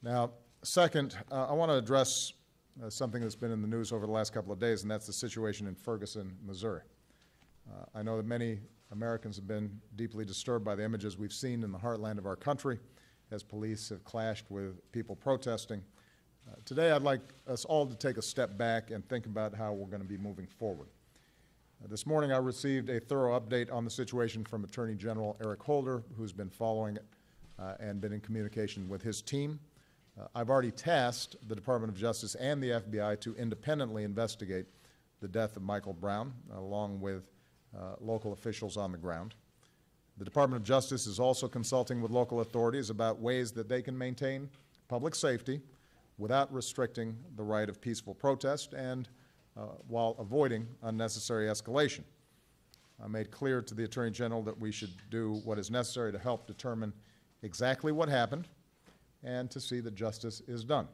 Now, second, I want to address something that's been in the news over the last couple of days, and that's the situation in Ferguson, Missouri. I know that many Americans have been deeply disturbed by the images we've seen in the heartland of our country as police have clashed with people protesting. Today, I'd like us all to take a step back and think about how we're going to be moving forward. This morning, I received a thorough update on the situation from Attorney General Eric Holder, who's been following it and been in communication with his team. I've already tasked the Department of Justice and the FBI to independently investigate the death of Michael Brown, along with local officials on the ground. The Department of Justice is also consulting with local authorities about ways that they can maintain public safety without restricting the right of peaceful protest and while avoiding unnecessary escalation. I made clear to the Attorney General that we should do what is necessary to help determine exactly what happened and to see that justice is done.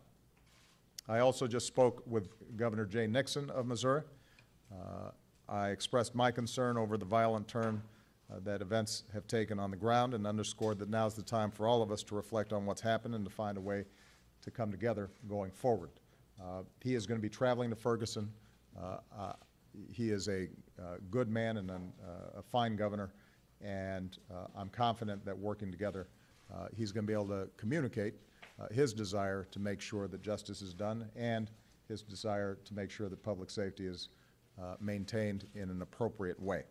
I also just spoke with Governor Jay Nixon of Missouri. I expressed my concern over the violent turn that events have taken on the ground and underscored that now's the time for all of us to reflect on what's happened and to find a way to come together going forward. He is going to be traveling to Ferguson. He is a good man and a fine governor, and I'm confident that working together, he's going to be able to communicate his desire to make sure that justice is done and his desire to make sure that public safety is maintained in an appropriate way.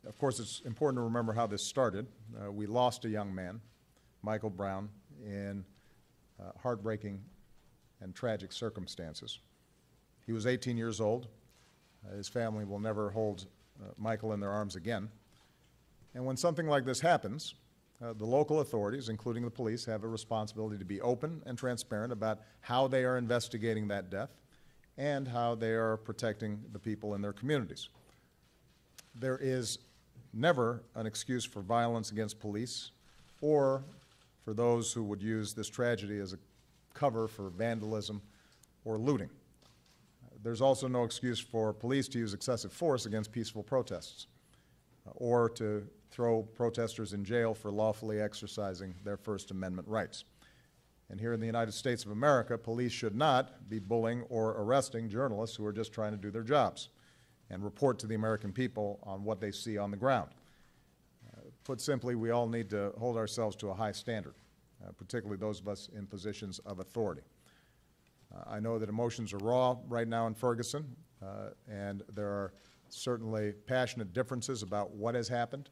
Of course, it's important to remember how this started. We lost a young man, Michael Brown, in heartbreaking and tragic circumstances. He was 18 years old. His family will never hold Michael in their arms again. And when something like this happens, the local authorities, including the police, have a responsibility to be open and transparent about how they are investigating that death and how they are protecting the people in their communities. There is never an excuse for violence against police or for those who would use this tragedy as a cover for vandalism or looting. There's also no excuse for police to use excessive force against peaceful protests or to throw protesters in jail for lawfully exercising their First Amendment rights. And here in the United States of America, police should not be bullying or arresting journalists who are just trying to do their jobs and report to the American people on what they see on the ground. Put simply, we all need to hold ourselves to a high standard, particularly those of us in positions of authority. I know that emotions are raw right now in Ferguson, and there are certainly passionate differences about what has happened.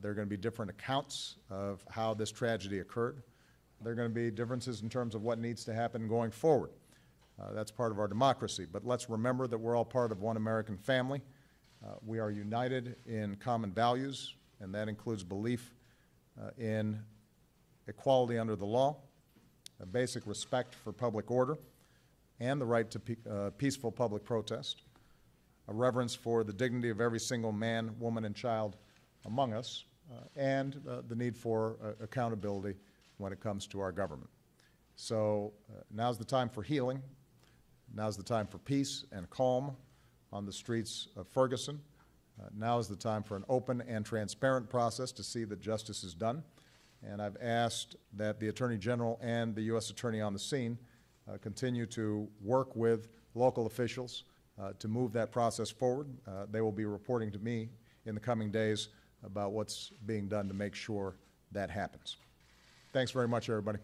There are going to be different accounts of how this tragedy occurred. There are going to be differences in terms of what needs to happen going forward. That's part of our democracy. But let's remember that we're all part of one American family. We are united in common values, and that includes belief in equality under the law, a basic respect for public order, and the right to peaceful public protest, a reverence for the dignity of every single man, woman, and child among us, and the need for accountability when it comes to our government. So now's the time for healing. Now's the time for peace and calm on the streets of Ferguson. Now is the time for an open and transparent process to see that justice is done. And I've asked that the Attorney General and the U.S. Attorney on the scene continue to work with local officials to move that process forward. They will be reporting to me in the coming days about what's being done to make sure that happens. Thanks very much, everybody.